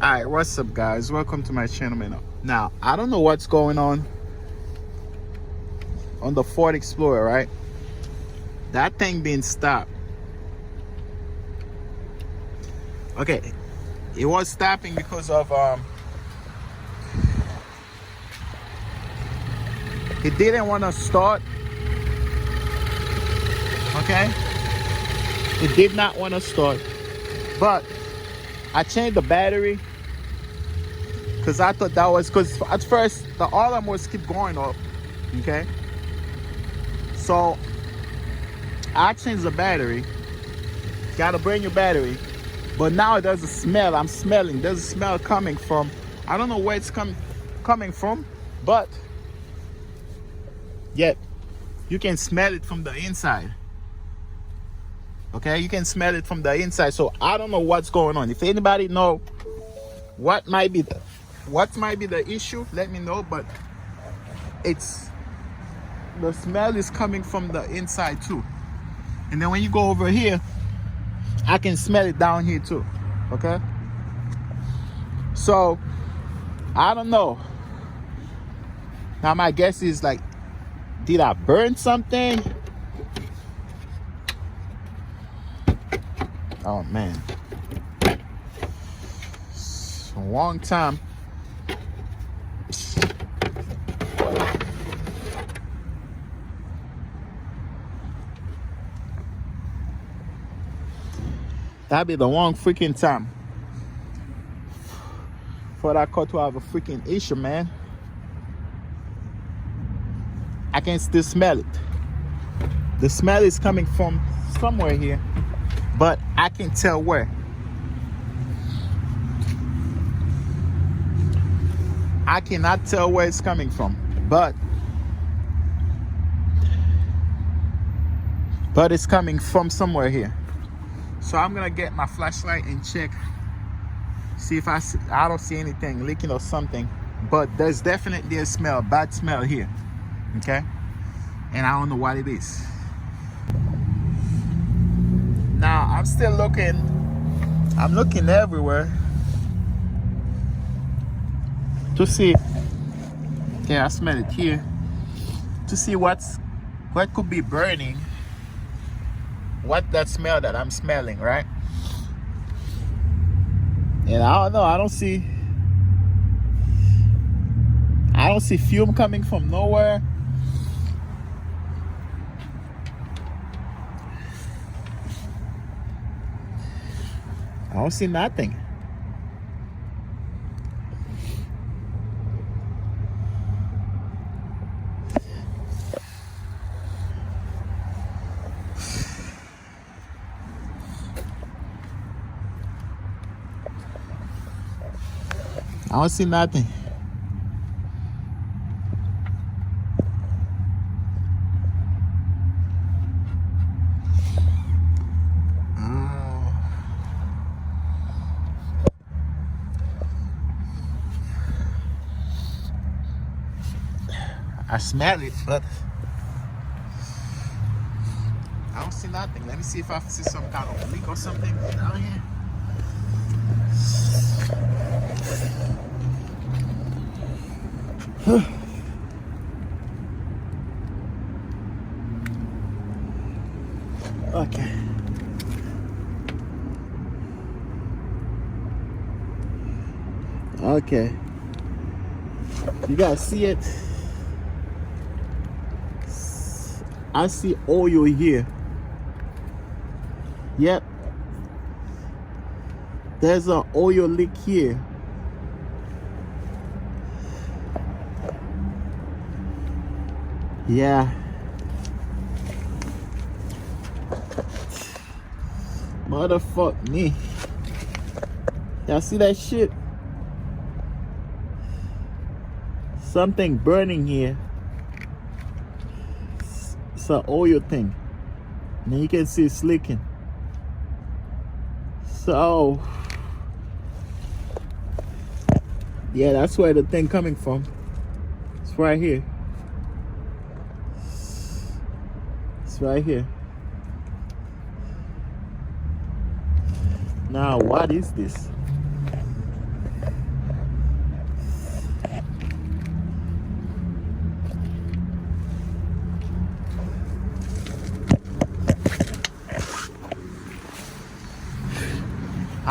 Alright, what's up guys? Welcome to my channel, man. Now, I don't know what's going on the Ford Explorer, right? That thing being stopped. Okay, it was stopping because of it didn't want to start. Okay, it did not want to start, but I changed the battery because I thought that was because at first the alarm was keep going off. Okay, so I changed the battery, got a brand new battery, but now there's a smell. I'm smelling, there's a smell coming from, I don't know where it's coming from, but yet you can smell it from the inside. Okay, you can smell it from the inside. So I don't know what's going on. If anybody know what might be the issue, let me know. But the smell is coming from the inside too. And then when you go over here, I can smell it down here too. Okay, so I don't know. Now my guess is like, did I burn something? Oh man, it's a long time. That'd be the long freaking time for that car to have a freaking issue, man. I can still smell it. The smell is coming from somewhere here, but I can tell where. I cannot tell where it's coming from, but it's coming from somewhere here. So I'm gonna get my flashlight and check, see if I don't see anything leaking or something, but there's definitely a smell, bad smell here. Okay, and I don't know what it is. Now I'm still looking. I'm looking everywhere to see. Yeah, I smell it here. To see what could be burning. What that smell that I'm smelling, right? And I don't know. I don't see fume coming from nowhere. I don't see nothing. I don't see nothing. I smell it, but I don't see nothing. Let me see if I see some kind of leak or something down here. Okay. Okay. You guys see it? I see oil here. Yep. There's an oil leak here. Yeah. Motherfuck me. Y'all see that shit? Something burning here. It's an oil thing. And you can see it's leaking. So yeah, that's where the thing coming from. It's right here. It's right here. Now what is this?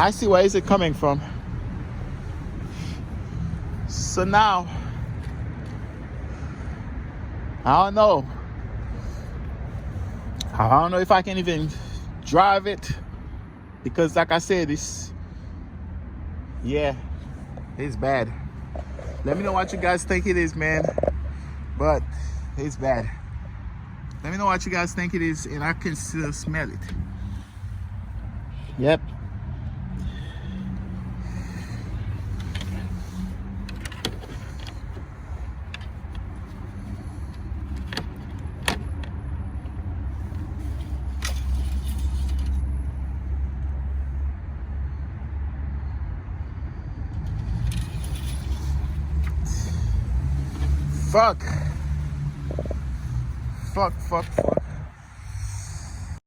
I see where is it coming from. So now, I don't know. I don't know if I can even drive it, because like I said, it's bad. Let me know what you guys think it is, man. But it's bad. Let me know what you guys think it is, and I can still smell it. Yep. Fuck. Fuck.